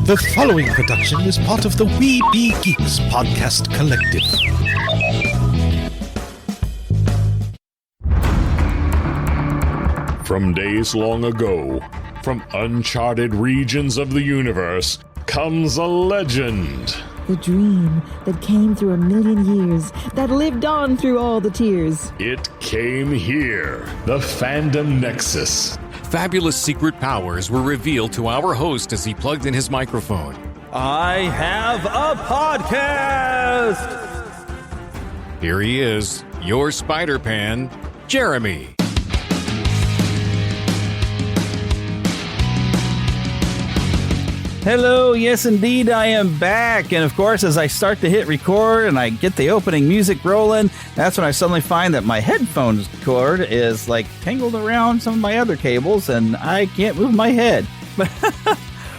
The following production is part of the We Be Geeks podcast collective. From days long ago, from uncharted regions of the universe, comes a legend. The dream that came through a million years, that lived on through all the tears. It came here, the Fandom Nexus. Fabulous secret powers were revealed to our host as he plugged in his microphone. I have a podcast! Here he is, your Spider-Pan, Jeremy. Hello, yes indeed, I am back. And of course, as I start to hit record and I get the opening music rolling, that's when I suddenly find that my headphones cord is like tangled around some of my other cables and I can't move my head.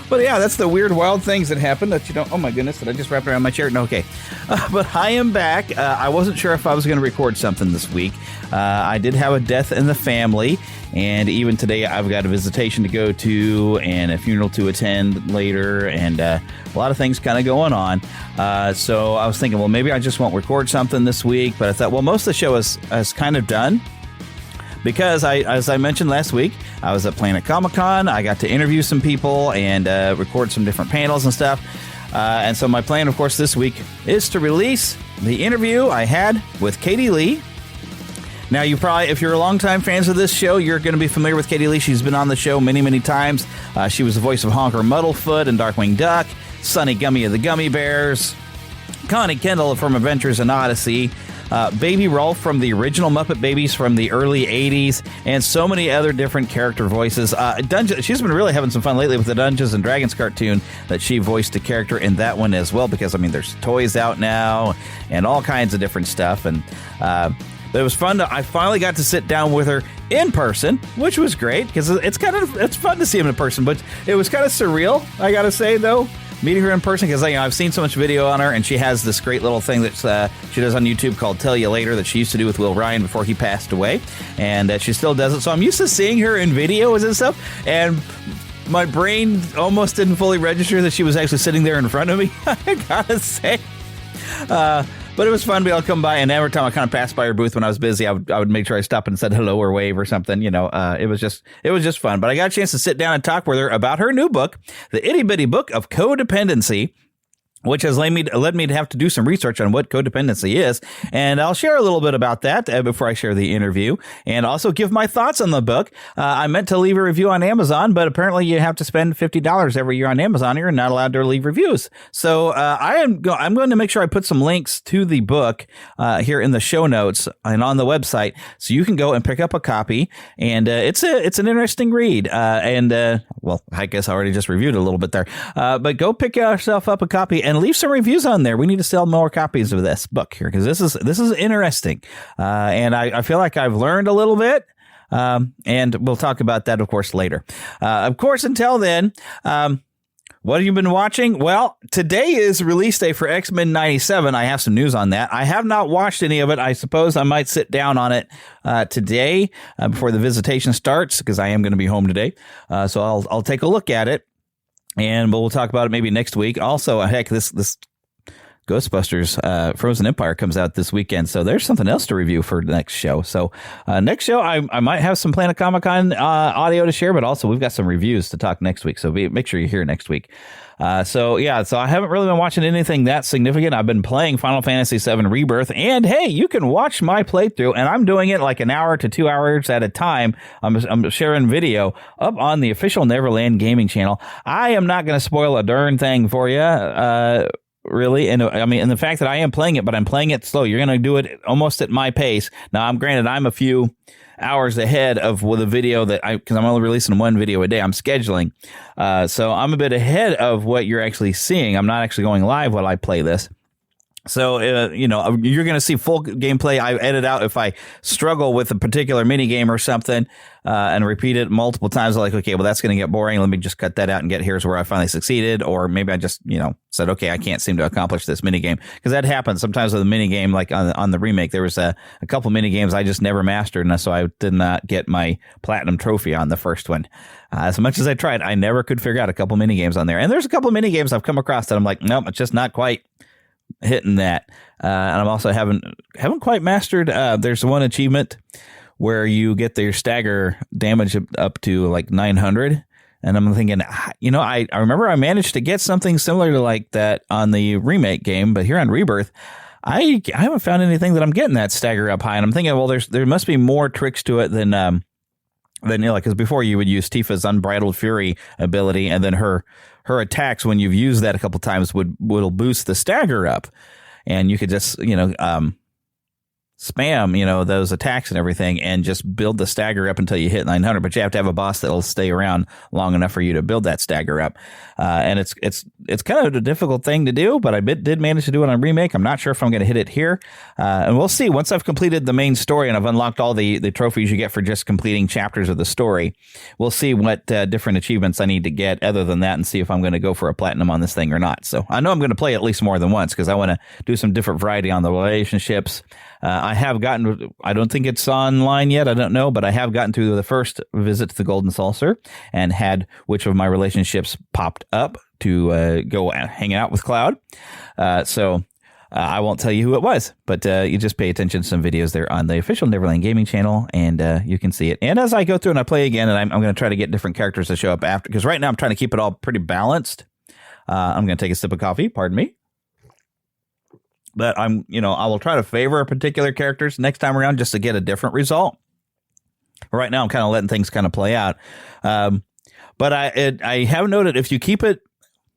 But yeah, that's the weird, wild things that happen that you don't... Oh my goodness, did I just wrap it around my chair? No, okay. But I am back. I wasn't sure if I was going to record something this week. I did have a death in the family, and even today I've got a visitation to go to and a funeral to attend later, and a lot of things kind of going on. So I was thinking, well, maybe I just won't record something this week, but I thought, well, most of the show is kind of done. Because, as I mentioned last week, I was at Planet Comic-Con. I got to interview some people and record some different panels and stuff. And so my plan, of course, this week is to release the interview I had with Katie Leigh. Now, you probably, if you're a longtime fans of this show, you're going to be familiar with Katie Leigh. She's been on the show many, many times. She was the voice of Honker Muddlefoot and Darkwing Duck, Sonny Gummy of the Gummy Bears, Connie Kendall from Adventures in Odyssey, Baby Rolf from the original Muppet Babies from the early 80s, and so many other different character voices. She's been really having some fun lately with the Dungeons and Dragons cartoon that she voiced a character in that one as well, because, I mean, there's toys out now and all kinds of different stuff. And it was fun. I finally got to sit down with her in person, which was great, because it's fun to see him in person, but it was kind of surreal, I got to say, though. Meeting her in person, because I've seen so much video on her, and she has this great little thing that she does on YouTube called Tell You Later that she used to do with Will Ryan before he passed away, and she still does it. So I'm used to seeing her in videos and stuff, and my brain almost didn't fully register that she was actually sitting there in front of me, I gotta say. But it was fun to be able to come by, and every time I kind of passed by her booth when I was busy, I would make sure I stopped and said hello or wave or something. It was just fun. But I got a chance to sit down and talk with her about her new book, The Itty-Bitty Book of Codependency, which has led me to have to do some research on what codependency is. And I'll share a little bit about that before I share the interview, and also give my thoughts on the book. I meant to leave a review on Amazon, but apparently you have to spend $50 every year on Amazon. You're not allowed to leave reviews. So I'm going to make sure I put some links to the book here in the show notes and on the website, so you can go and pick up a copy. And it's an interesting read. Well, I guess I already just reviewed it a little bit there. But go pick yourself up a copy and leave some reviews on there. We need to sell more copies of this book here, because this is interesting. And I feel like I've learned a little bit. And we'll talk about that, of course, later. Of course, until then, what have you been watching? Well, today is release day for X-Men 97. I have some news on that. I have not watched any of it. I suppose I might sit down on it today before the visitation starts, because I am going to be home today. So I'll take a look at it. And we'll talk about it maybe next week. Also, heck, this Ghostbusters Frozen Empire comes out this weekend, so there's something else to review for the next show. So next show, I might have some Planet Comic-Con audio to share, but also we've got some reviews to talk next week, so make sure you're here next week. So I haven't really been watching anything that significant. I've been playing Final Fantasy VII Rebirth, and hey, you can watch my playthrough, and I'm doing it like an hour to 2 hours at a time. I'm sharing video up on the official Neverland Gaming channel. I am not going to spoil a darn thing for you, really. And I mean, and the fact that I am playing it, but I'm playing it slow. You're going to do it almost at my pace. Now, I'm a few hours ahead of the video because I'm only releasing one video a day. I'm scheduling. So I'm a bit ahead of what you're actually seeing. I'm not actually going live while I play this. So, you're going to see full gameplay. I edit out if I struggle with a particular mini game or something and repeat it multiple times. I'm like, okay, well, that's going to get boring. Let me just cut that out and get here's where I finally succeeded. Or maybe I just, said, okay, I can't seem to accomplish this mini game, because that happens sometimes with a mini game. Like on the remake, there was a couple mini games I just never mastered. And so I did not get my platinum trophy on the first one. As much as I tried, I never could figure out a couple mini games on there. And there's a couple mini games I've come across that I'm like, nope, it's just not quite hitting that. And I'm also haven't quite mastered. There's one achievement where you get your stagger damage up to like 900. And I'm thinking, I remember I managed to get something similar to like that on the remake game, but here on Rebirth, I haven't found anything that I'm getting that stagger up high. And I'm thinking, well, there must be more tricks to it than because before you would use Tifa's Unbridled Fury ability, and then her attacks, when you've used that a couple times, will boost the stagger up, and you could just spam those attacks and everything, and just build the stagger up until you hit 900. But you have to have a boss that'll stay around long enough for you to build that stagger up, and it's kind of a difficult thing to do. But I did manage to do it on remake. I'm not sure if I'm going to hit it here, and we'll see once I've completed the main story and I've unlocked all the trophies you get for just completing chapters of the story. We'll see what different achievements I need to get other than that, and see if I'm going to go for a platinum on this thing or not. So I know I'm going to play at least more than once, because I want to do some different variety on the relationships. I have gotten, I don't think it's online yet, I don't know, but I have gotten through the first visit to the Golden Saucer and had which of my relationships popped up to go hang out with Cloud. So I won't tell you who it was, but you just pay attention to some videos there on the official Neverland Gaming channel, and you can see it. And as I go through and I play again, and I'm going to try to get different characters to show up after, because right now I'm trying to keep it all pretty balanced. I'm going to take a sip of coffee, pardon me. But I will try to favor a particular characters next time around just to get a different result. Right now, I'm kind of letting things kind of play out. But I have noted if you keep it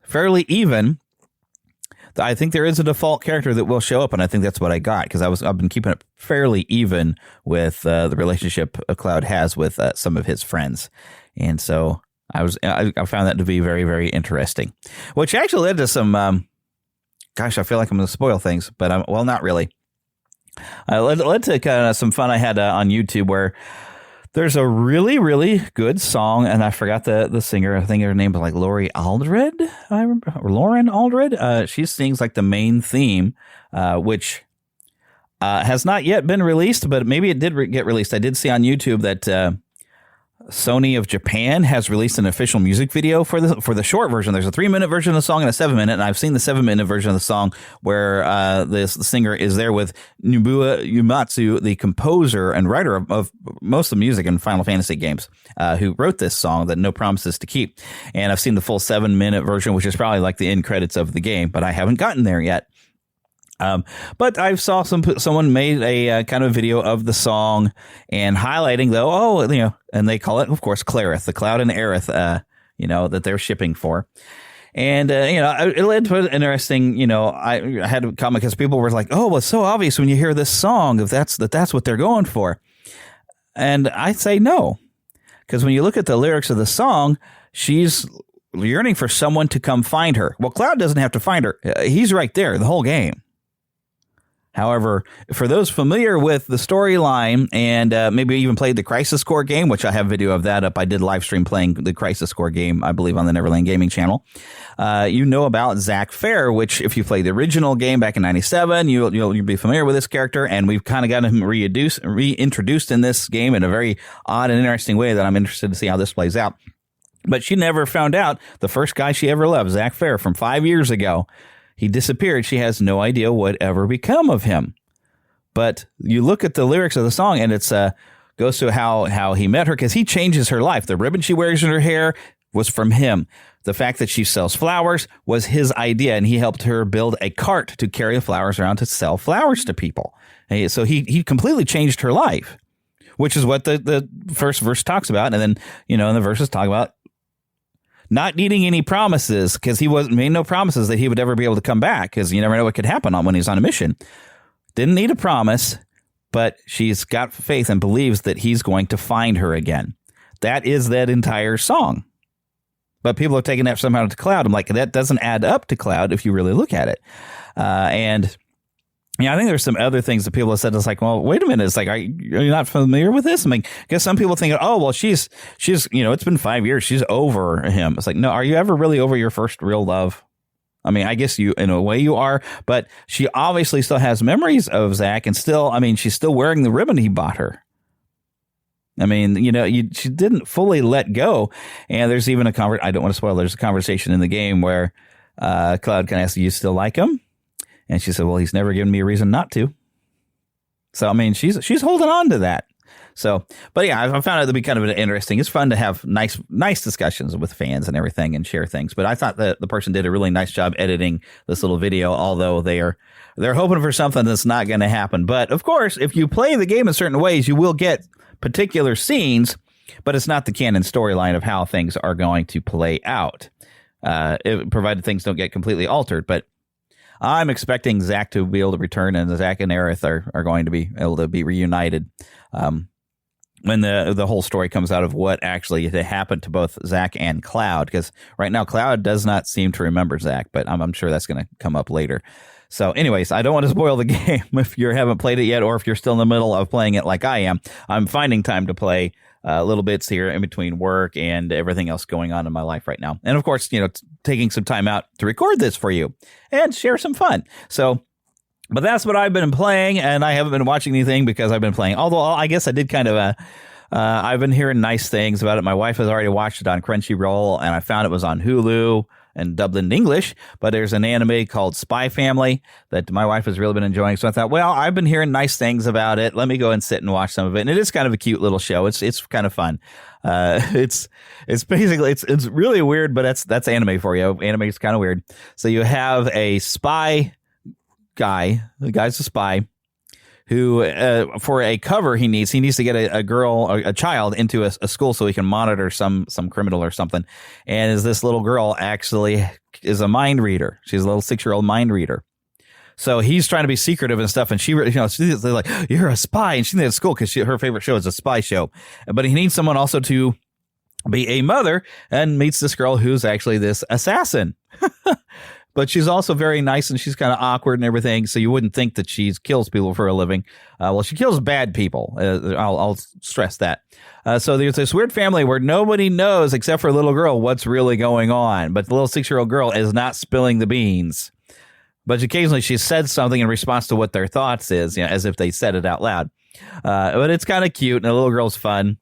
fairly even, I think there is a default character that will show up, and I think that's what I got, because I've been keeping it fairly even with the relationship Cloud has with some of his friends, and so I found that to be very, very interesting, which actually led to some. Gosh, I feel like I'm going to spoil things, but not really. Led to kind of some fun I had on YouTube, where there's a really, really good song, and I forgot the singer. I think her name was like Lauren Aldred. I remember Lauren Aldred. She sings like the main theme, which has not yet been released, but maybe it did get released. I did see on YouTube that Sony of Japan has released an official music video for the short version. There's a 3-minute version of the song and a 7-minute, and I've seen the 7-minute version of the song where the singer is there with Nobuo Uematsu, the composer and writer of most of the music in Final Fantasy games, who wrote this song that No Promises to Keep. And I've seen the full 7-minute version, which is probably like the end credits of the game, but I haven't gotten there yet. But I saw someone made a kind of video of the song and highlighting though, and they call it, of course, Clarith, the Cloud and Aerith, that they're shipping for. And, it led to an interesting, I had a comment because people were like, oh, well, it's so obvious when you hear this song if that's what they're going for. And I say no, because when you look at the lyrics of the song, she's yearning for someone to come find her. Well, Cloud doesn't have to find her. He's right there the whole game. However, for those familiar with the storyline and maybe even played the Crisis Core game, which I have video of that up, I did live stream playing the Crisis Core game, I believe, on the Neverland Gaming channel. You know about Zack Fair, which if you played the original game back in '97, you'll be familiar with this character, and we've kind of got him reintroduced in this game in a very odd and interesting way that I'm interested to see how this plays out. But she never found out the first guy she ever loved, Zack Fair, from 5 years ago. He disappeared. She has no idea what ever become of him. But you look at the lyrics of the song, and it's goes to how he met her, because he changes her life. The ribbon she wears in her hair was from him. The fact that she sells flowers was his idea, and he helped her build a cart to carry the flowers around to sell flowers to people. So he completely changed her life, which is what the first verse talks about. And then, in the verses talk about not needing any promises, because he made no promises that he would ever be able to come back, because you never know what could happen when he's on a mission. Didn't need a promise, but she's got faith and believes that he's going to find her again. That is that entire song. But people are taking that somehow to Cloud. I'm like, that doesn't add up to Cloud if you really look at it. And Yeah, I think there's some other things that people have said. It's like, well, wait a minute. It's like, are you not familiar with this? I mean, I guess some people think, oh, well, she's, it's been 5 years. She's over him. It's like, no, are you ever really over your first real love? I mean, I guess you, in a way you are, but she obviously still has memories of Zach and still, I mean, she's still wearing the ribbon he bought her. I mean, she didn't fully let go. And there's even I don't want to spoil, there's a conversation in the game where Cloud can ask, do you still like him? And she said, well, he's never given me a reason not to. So, I mean, she's holding on to that. So, but yeah, I found it to be kind of interesting. It's fun to have nice discussions with fans and everything and share things. But I thought that the person did a really nice job editing this little video, although they're hoping for something that's not going to happen. But of course, if you play the game in certain ways, you will get particular scenes, but it's not the canon storyline of how things are going to play out, provided things don't get completely altered. But I'm expecting Zach to be able to return, and Zach and Aerith are going to be able to be reunited when the whole story comes out of what actually happened to both Zach and Cloud. Because right now, Cloud does not seem to remember Zach, but I'm sure that's going to come up later. So anyways, I don't want to spoil the game if you haven't played it yet, or if you're still in the middle of playing it like I am. I'm finding time to play little bits here in between work and everything else going on in my life right now. And of course, taking some time out to record this for you and share some fun. So, but that's what I've been playing, and I haven't been watching anything because I've been playing. Although I guess I did kind of, I've been hearing nice things about it. My wife has already watched it on Crunchyroll, and I found it was on Hulu and dubbed in English, but there's an anime called Spy Family that my wife has really been enjoying. So I thought, well, I've been hearing nice things about it. Let me go and sit and watch some of it. And it is kind of a cute little show. It's kind of fun. It's basically, it's really weird, but that's anime for you. Anime is kind of weird. So you have a spy guy. The guy's a spy who, for a cover he needs to get a child into a school so he can monitor some criminal or something. And is this little girl actually is a mind reader. She's a little 6-year-old mind reader. So he's trying to be secretive and stuff. And she's like, you're a spy. And she's at school because her favorite show is a spy show. But he needs someone also to be a mother, and meets this girl who's actually this assassin. But she's also very nice, and she's kind of awkward and everything, so you wouldn't think that she kills people for a living. Well, she kills bad people. I'll stress that. So there's this weird family where nobody knows, except for a little girl, what's really going on. But the little 6-year-old girl is not spilling the beans. But occasionally she said something in response to what their thoughts is, as if they said it out loud. But it's kind of cute, and the little girl's fun,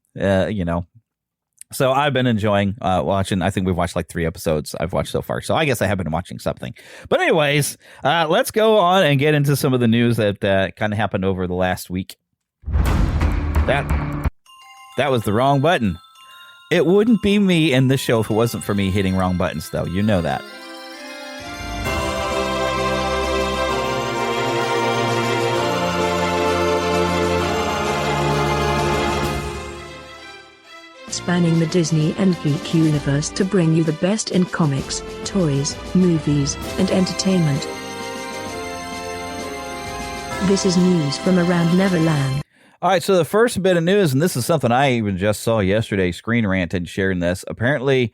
So I've been enjoying watching. I think we've watched like 3 episodes I've watched so far. So I guess I have been watching something. But anyways, let's go on and get into some of the news that kind of happened over the last week. That was the wrong button. It wouldn't be me in this show if it wasn't for me hitting wrong buttons, though. You know that. Spanning the Disney and geek universe to bring you the best in comics, toys, movies, and entertainment. This is news from around Neverland. All right, so the first bit of news, and this is something I even just saw yesterday, Screen Rant had shared this. Apparently,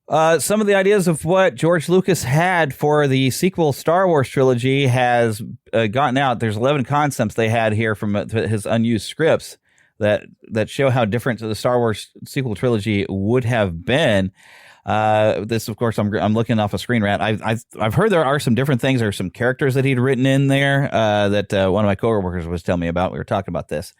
some of the ideas of what George Lucas had for the sequel Star Wars trilogy has gotten out. There's 11 concepts they had here from his unused scripts that show how different the Star Wars sequel trilogy would have been. This, of course, I'm looking off a Screen Rant. I've heard there are some different things. There are some characters that he'd written in there that one of my coworkers was telling me about. We were talking about this.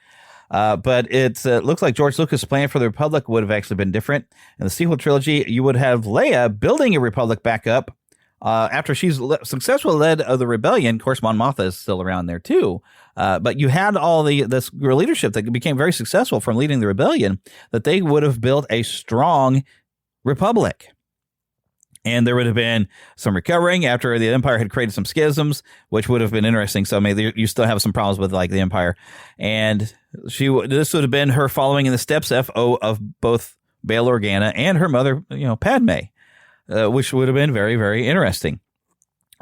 But it looks like George Lucas' plan for the Republic would have actually been different. In the sequel trilogy, you would have Leia building a Republic back up after she's successfully led the rebellion. Of course, Mon Mothma is still around there too. But you had all this leadership that became very successful from leading the rebellion, that they would have built a strong republic. And there would have been some recovering after the Empire had created some schisms, which would have been interesting. So maybe you still have some problems with like the Empire. And this would have been her following in the steps of both Bail Organa and her mother, Padme, which would have been very, very interesting.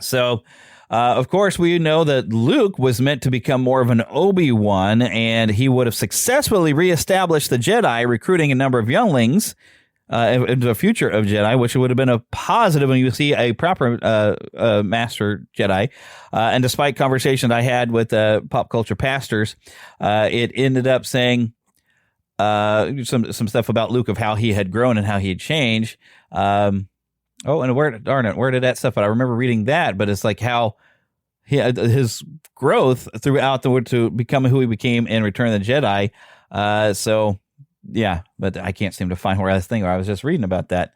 So, of course, we know that Luke was meant to become more of an Obi-Wan, and he would have successfully reestablished the Jedi, recruiting a number of younglings into the future of Jedi, which would have been a positive when you see a proper master Jedi. And despite conversations I had with pop culture pastors, it ended up saying some stuff about Luke of how he had grown and how he had changed. And where did that stuff? But I remember reading that. But it's like how his growth throughout to become who he became in Return of the Jedi. Yeah, but I can't seem to find where I was just reading about that,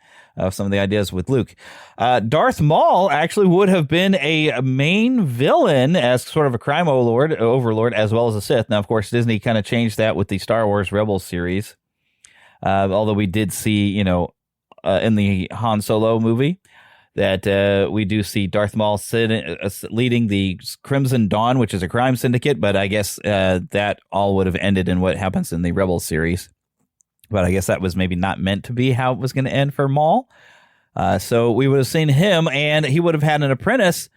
some of the ideas with Luke. Darth Maul actually would have been a main villain as sort of a crime overlord, as well as a Sith. Now, of course, Disney kind of changed that with the Star Wars Rebels series, although we did see, in the Han Solo movie, that we do see Darth Maul leading the Crimson Dawn, which is a crime syndicate, but I guess that all would have ended in what happens in the Rebels series. But I guess that was maybe not meant to be how it was going to end for Maul. So we would have seen him, and he would have had an apprentice.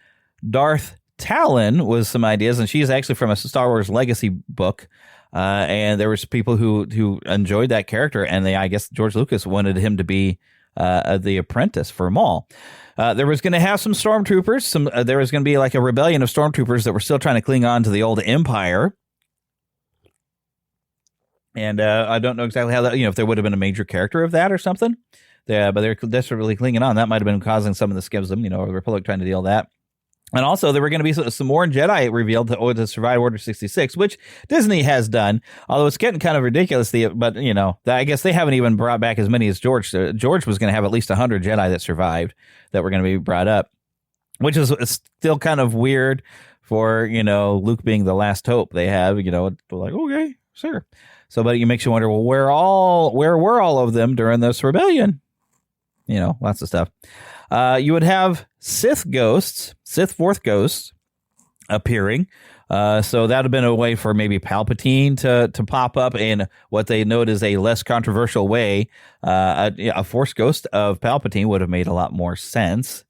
Darth Talon was some ideas, and she's actually from a Star Wars Legacy book. And there was people who enjoyed that character, and I guess George Lucas wanted him to be the apprentice for Maul. There was going to have some stormtroopers. There was going to be like a rebellion of stormtroopers that were still trying to cling on to the old Empire. And I don't know exactly how that, if there would have been a major character of that or something. Yeah, but they're desperately clinging on. That might have been causing some of the schism, the Republic trying to deal with that. And also, there were going to be some more Jedi revealed to survive Order 66, which Disney has done, although it's getting kind of ridiculous. But, I guess they haven't even brought back as many as George. George was going to have at least 100 Jedi that survived that were going to be brought up, which is still kind of weird for, Luke being the last hope they have. Like, okay, sure. So, but it makes you wonder, well, where were all of them during this rebellion? Lots of stuff. You would have Sith Force ghosts appearing. So that would have been a way for maybe Palpatine to pop up in what they note is a less controversial way. A Force ghost of Palpatine would have made a lot more sense.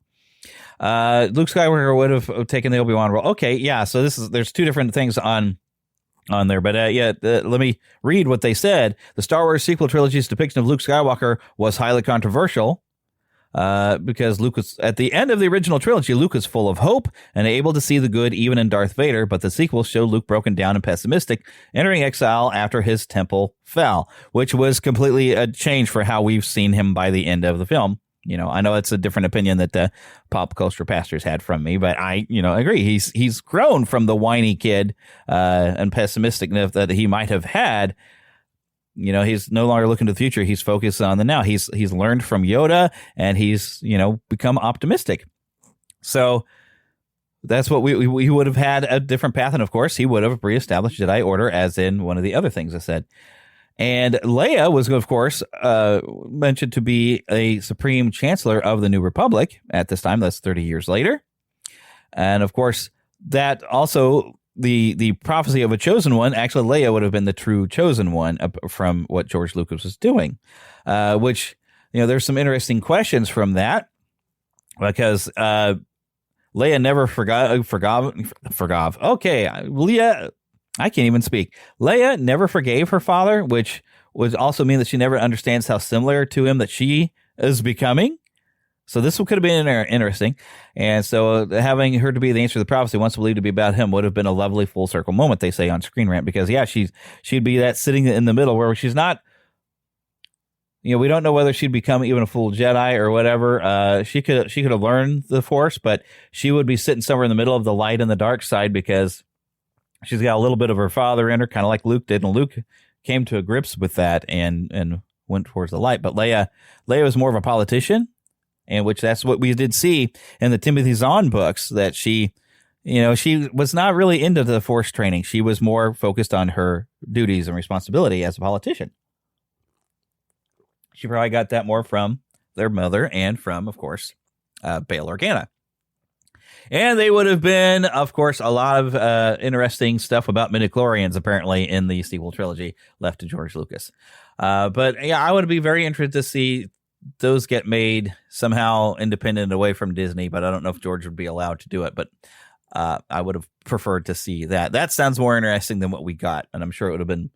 Luke Skywalker would have taken the Obi-Wan role. Okay, yeah. So there's two different things on there, but let me read what they said. The Star Wars sequel trilogy's depiction of Luke Skywalker was highly controversial because Luke was, at the end of the original trilogy, Luke was full of hope and able to see the good even in Darth Vader, but the sequel showed Luke broken down and pessimistic, entering exile after his temple fell, which was completely a change for how we've seen him by the end of the film. I know it's a different opinion that the pop culture pastors had from me, but I, agree. He's grown from the whiny kid and pessimistic that he might have had. He's no longer looking to the future. He's focused on the now. He's learned from Yoda, and he's become optimistic. So that's what we would have had a different path, and of course he would have reestablished Jedi Order, as in one of the other things I said. And Leia was, of course, mentioned to be a Supreme Chancellor of the New Republic at this time. That's 30 years later. And, of course, that also, the prophecy of a chosen one, actually, Leia would have been the true chosen one from what George Lucas was doing, which, there's some interesting questions from that because Leia never forgave. Okay, Leia... I can't even speak. Leia never forgave her father, which would also mean that she never understands how similar to him that she is becoming. So this could have been interesting. And so having her to be the answer to the prophecy once believed to be about him would have been a lovely full circle moment, they say on Screen Rant, because, she'd be that sitting in the middle where she's not, we don't know whether she'd become even a full Jedi or whatever. She could have learned the Force, but she would be sitting somewhere in the middle of the light and the dark side because she's got a little bit of her father in her, kind of like Luke did, and Luke came to grips with that and went towards the light. But Leia was more of a politician, and which that's what we did see in the Timothy Zahn books, that she was not really into the Force training. She was more focused on her duties and responsibility as a politician. She probably got that more from their mother and from, of course, Bail Organa. And they would have been, of course, a lot of interesting stuff about midichlorians, apparently, in the sequel trilogy left to George Lucas. But yeah, I would be very interested to see those get made somehow independent away from Disney, but I don't know if George would be allowed to do it. But I would have preferred to see that. That sounds more interesting than what we got, and I'm sure it would have been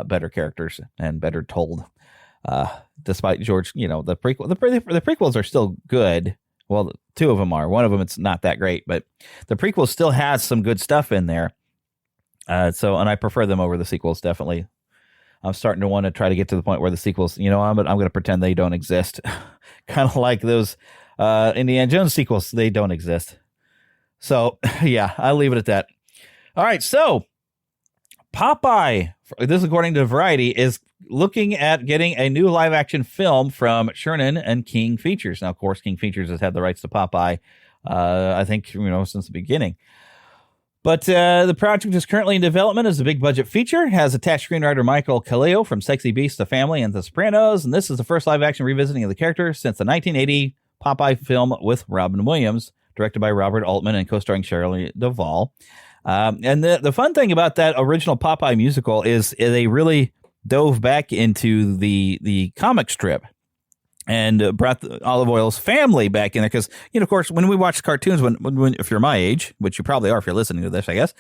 better characters and better told. Despite George, the prequel, the prequels are still good. Well, two of them are. One of them, it's not that great, but the prequel still has some good stuff in there. And I prefer them over the sequels, definitely. I'm starting to want to try to get to the point where the sequels, I'm going to pretend they don't exist. Kind of like those Indiana Jones sequels, they don't exist. So, yeah, I'll leave it at that. All right, so Popeye, this according to Variety, is looking at getting a new live-action film from Chernin and King Features. Now, of course, King Features has had the rights to Popeye, I think, since the beginning. But the project is currently in development as a big-budget feature. It has attached screenwriter Michael Caleo from Sexy Beast, The Family, and The Sopranos. And this is the first live-action revisiting of the character since the 1980 Popeye film with Robin Williams, directed by Robert Altman and co-starring Shirley Duvall. And the fun thing about that original Popeye musical is they really dove back into the comic strip and brought the Olive Oil's family back in there. Because, of course, when we watch cartoons, when if you're my age, which you probably are if you're listening to this, I guess,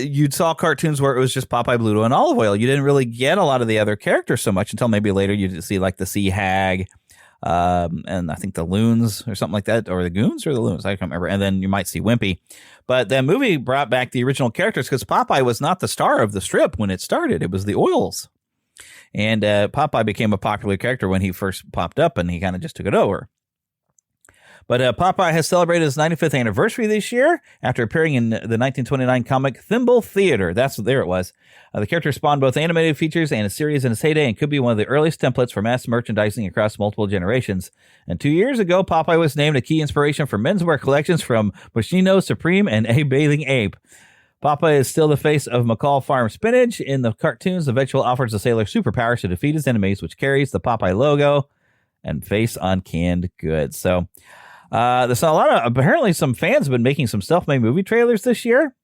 you saw cartoons where it was just Popeye, Bluto, and Olive Oil. You didn't really get a lot of the other characters so much until maybe later you'd see like the Sea Hag, and I think the Loons or something like that, or the Goons or the Loons, I can't remember. And then you might see Wimpy. But that movie brought back the original characters because Popeye was not the star of the strip when it started. It was the Oils. And Popeye became a popular character when he first popped up, and he kind of just took it over. But Popeye has celebrated his 95th anniversary this year after appearing in the 1929 comic Thimble Theater. There it was. The character spawned both animated features and a series in its heyday and could be one of the earliest templates for mass merchandising across multiple generations. And 2 years ago, Popeye was named a key inspiration for menswear collections from Moschino, Supreme, and A Bathing Ape. Popeye is still the face of McCall Farm Spinach. In the cartoons, the vegetable offers the sailor superpowers to defeat his enemies, which carries the Popeye logo and face on canned goods. So there's a lot of, apparently some fans have been making some self-made movie trailers this year,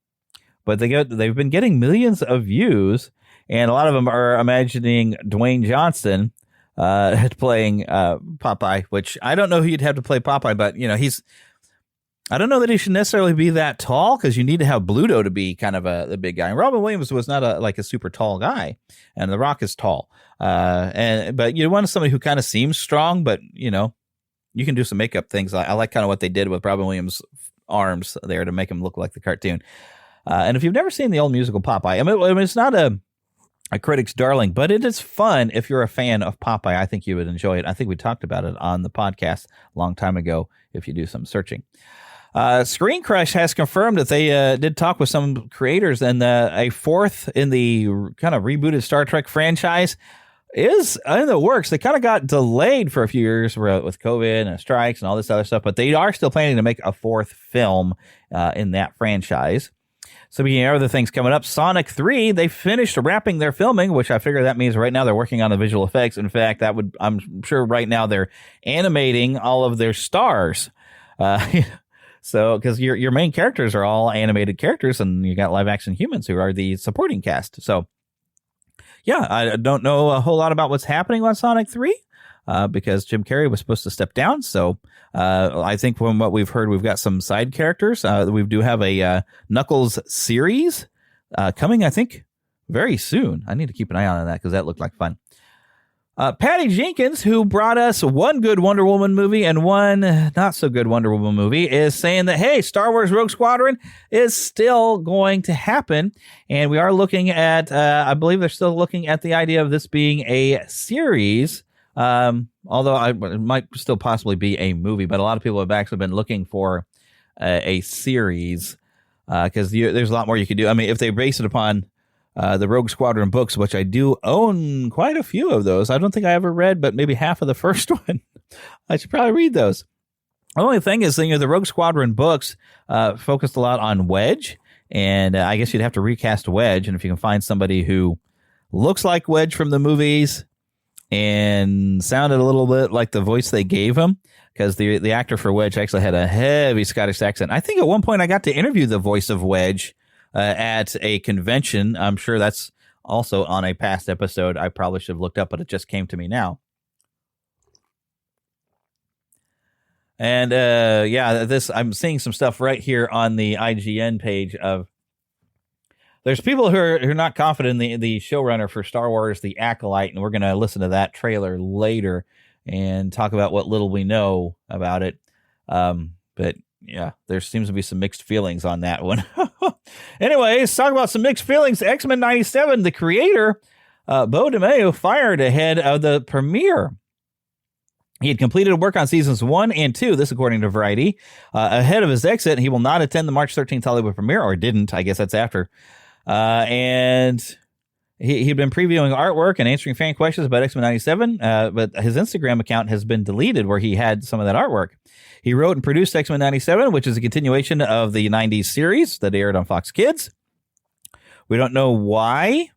but they've been getting millions of views, and a lot of them are imagining Dwayne Johnson playing Popeye, which I don't know who you'd have to play Popeye, but I don't know that he should necessarily be that tall because you need to have Bluto to be kind of the big guy. And Robin Williams was not a super tall guy, and The Rock is tall. But you want somebody who kind of seems strong, but you can do some makeup things. I like kind of what they did with Robin Williams' arms there to make him look like the cartoon. And if you've never seen the old musical Popeye, I mean it's not a critic's darling, but it is fun if you're a fan of Popeye. I think you would enjoy it. I think we talked about it on the podcast a long time ago if you do some searching. Screen Crush has confirmed that they did talk with some creators, and a fourth in the kind of rebooted Star Trek franchise is in the works. They kind of got delayed for a few years with COVID and strikes and all this other stuff, but they are still planning to make a fourth film in that franchise. So beginning of other things coming up, Sonic 3, they finished wrapping their filming, which I figure that means right now they're working on the visual effects. In fact, I'm sure right now they're animating all of their stars. So, because your main characters are all animated characters, and you got live action humans who are the supporting cast. So, yeah, I don't know a whole lot about what's happening on Sonic 3 because Jim Carrey was supposed to step down. So, I think from what we've heard, we've got some side characters. We do have a Knuckles series coming, I think, very soon. I need to keep an eye on that because that looked like fun. Patty Jenkins, who brought us one good Wonder Woman movie and one not so good Wonder Woman movie, is saying that, hey, Star Wars Rogue Squadron is still going to happen. And we are looking at, I believe they're still looking at the idea of this being a series, although it might still possibly be a movie. But a lot of people have actually been looking for a series because there's a lot more you could do. I mean, if they base it upon the Rogue Squadron books, which I do own quite a few of those. I don't think I ever read, but maybe half of the first one. I should probably read those. The only thing is, the Rogue Squadron books focused a lot on Wedge, and I guess you'd have to recast Wedge. And if you can find somebody who looks like Wedge from the movies and sounded a little bit like the voice they gave him, because the actor for Wedge actually had a heavy Scottish accent. I think at one point I got to interview the voice of Wedge at a convention. I'm sure that's also on a past episode. I probably should have looked up, but it just came to me now. And I'm seeing some stuff right here on the IGN page of there's people who are not confident in the showrunner for Star Wars, The Acolyte, and we're going to listen to that trailer later and talk about what little we know about it. But yeah, there seems to be some mixed feelings on that one. Anyways, talk about some mixed feelings. X-Men 97, the creator, Bo DeMaio, fired ahead of the premiere. He had completed work on seasons 1 and 2, this according to Variety. Ahead of his exit, he will not attend the March 13th Hollywood premiere, or didn't. I guess that's after. And he'd been previewing artwork and answering fan questions about X-Men 97, but his Instagram account has been deleted where he had some of that artwork. He wrote and produced X-Men 97, which is a continuation of the 90s series that aired on Fox Kids. We don't know why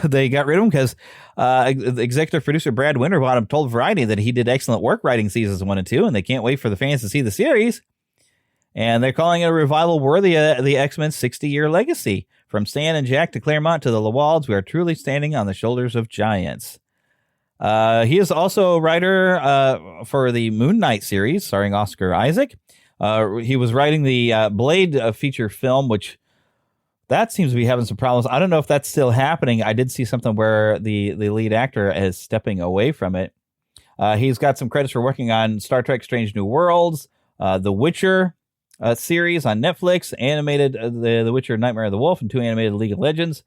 they got rid of him, because executive producer Brad Winterbottom told Variety that he did excellent work writing seasons 1 and 2, and they can't wait for the fans to see the series. And they're calling it a revival worthy of the X-Men's 60-year legacy. From Stan and Jack to Claremont to the Lawalds, we are truly standing on the shoulders of giants. He is also a writer for the Moon Knight series, starring Oscar Isaac. He was writing the Blade feature film, which that seems to be having some problems. I don't know if that's still happening. I did see something where the lead actor is stepping away from it. He's got some credits for working on Star Trek Strange New Worlds, The Witcher series on Netflix, animated the Witcher Nightmare of the Wolf, and 2 animated League of Legends.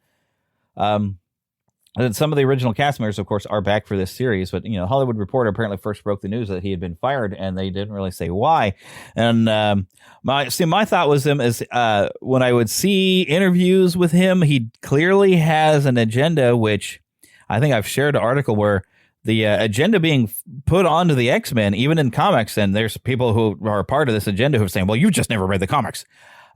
And some of the original cast members, of course, are back for this series. But, Hollywood Reporter apparently first broke the news that he had been fired, and they didn't really say why. And my thought was when I would see interviews with him, he clearly has an agenda, which I think I've shared an article where the agenda being put onto the X-Men, even in comics, and there's people who are a part of this agenda who are saying, well, you've just never read the comics.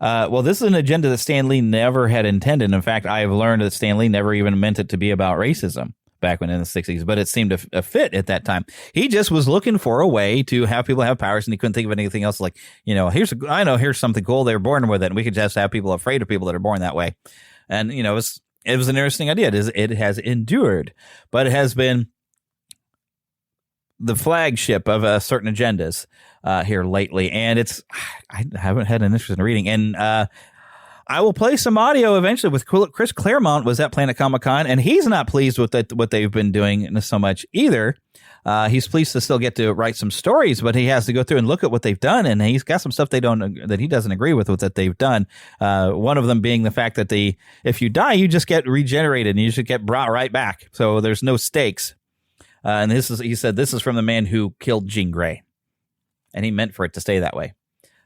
Well, this is an agenda that Stan Lee never had intended. In fact, I've learned that Stan Lee never even meant it to be about racism back when in the 60s, but it seemed to fit at that time. He just was looking for a way to have people have powers, and he couldn't think of anything else. Like, here's something cool. They were born with it, and we could just have people afraid of people that are born that way. And, it was an interesting idea. It has endured, but it has been the flagship of certain agendas here lately, and I haven't had an interest in reading. And I will play some audio eventually with Chris Claremont. Was at Planet Comic-Con, and he's not pleased with what they've been doing so much either. He's pleased to still get to write some stories, but he has to go through and look at what they've done, and he's got some stuff that he doesn't agree with that they've done. One of them being the fact that if you die, you just get regenerated and you just get brought right back. So there's no stakes. And he said this is from the man who killed Jean Grey, and he meant for it to stay that way.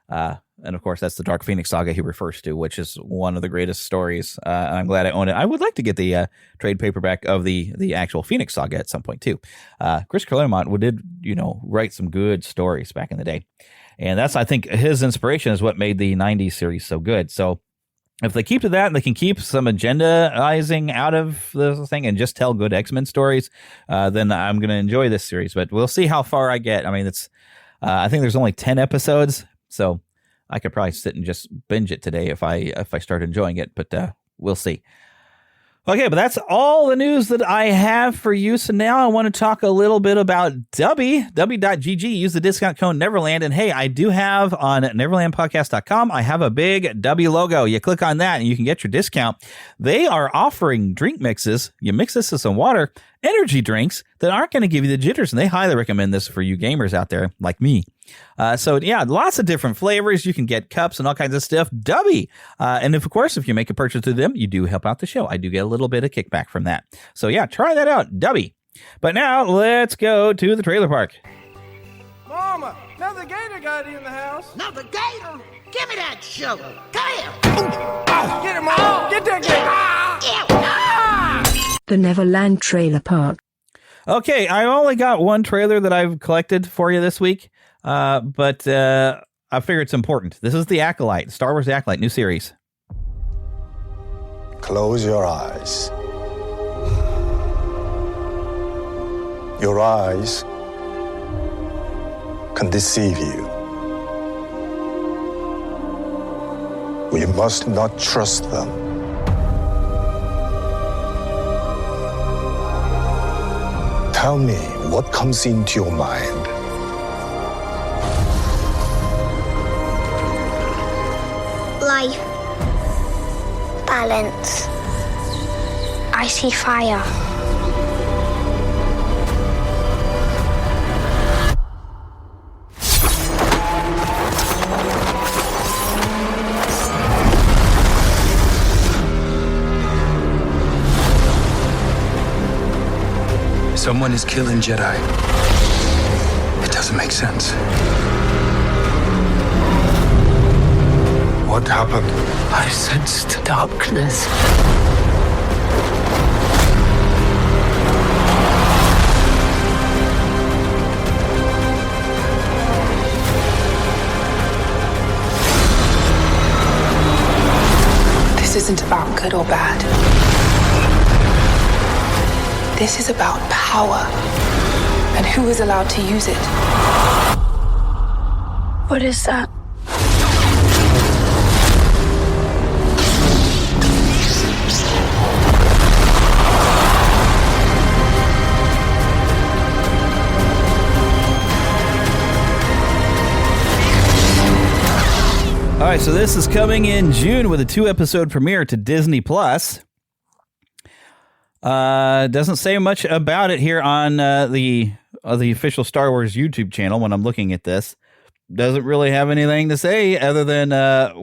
And of course, that's the Dark Phoenix saga he refers to, which is one of the greatest stories. I'm glad I own it. I would like to get the trade paperback of the actual Phoenix saga at some point too. Chris Claremont did, write some good stories back in the day, and that's, I think, his inspiration is what made the 90s series so good. So if they keep to that and they can keep some agendaizing out of the thing and just tell good X-Men stories, then I'm going to enjoy this series. But we'll see how far I get. I mean, I think there's only 10 episodes, so I could probably sit and just binge it today if I start enjoying it. But we'll see. Okay, but that's all the news that I have for you. So now I want to talk a little bit about Dubby, Dubby.gg. Use the discount code Neverland. And hey, I do have on NeverlandPodcast.com, I have a big Dubby logo. You click on that and you can get your discount. They are offering drink mixes. You mix this with some water, energy drinks that aren't going to give you the jitters. And they highly recommend this for you gamers out there like me. So yeah, lots of different flavors. You can get cups and all kinds of stuff. Dubby. And of course, if you make a purchase to them, you do help out the show. I do get a little bit of kickback from that. So yeah, try that out. Dubby. But now let's go to the trailer park. Mama, another gator got in the house. Another gator? Give me that sugar. Come here. Get him, Mom. Get that gator. The Neverland Trailer Park. Okay, I only got one trailer that I've collected for you this week. But I figure it's important. This is The Acolyte, Star Wars The Acolyte, new series. Close your eyes. Your eyes can deceive you. We must not trust them. Tell me what comes into your mind. Life. silence. I see fire. Someone is killing Jedi. It doesn't make sense. What happened? I sensed darkness. This isn't about good or bad. This is about power and who is allowed to use it. What is that? All right, so this is coming in June with a 2-episode premiere to Disney Plus. Doesn't say much about it here on the official Star Wars YouTube channel when I'm looking at this. Doesn't really have anything to say other than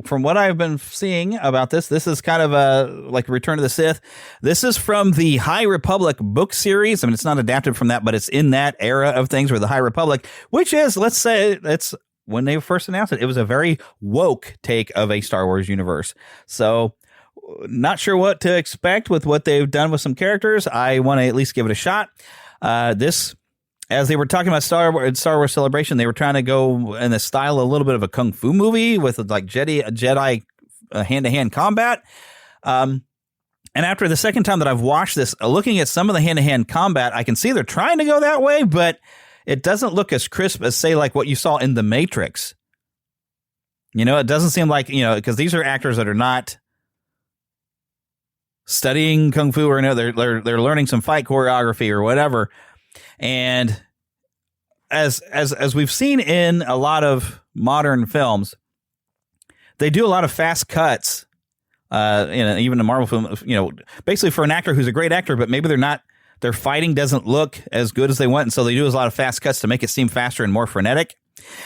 from what I've been seeing about this is kind of like Return of the Sith. This is from the High Republic book series. I mean, it's not adapted from that, but it's in that era of things where the High Republic, which is, let's say, it's when they first announced it was a very woke take of a Star Wars universe. So not sure what to expect with what they've done with some characters. I want to at least give it a shot. This, as they were talking about Star Wars Celebration, they were trying to go in the style a little bit of a kung fu movie with like Jedi hand-to-hand combat. And after the second time that I've watched this, looking at some of the hand-to-hand combat, I can see they're trying to go that way, but it doesn't look as crisp as, say, like what you saw in The Matrix. You know, it doesn't seem like, you know, because these are actors that are not studying kung fu or no, they're learning some fight choreography or whatever. And as we've seen in a lot of modern films, they do a lot of fast cuts. Even a Marvel film, you know, basically for an actor who's a great actor, but maybe their fighting doesn't look as good as they want. And so they do a lot of fast cuts to make it seem faster and more frenetic.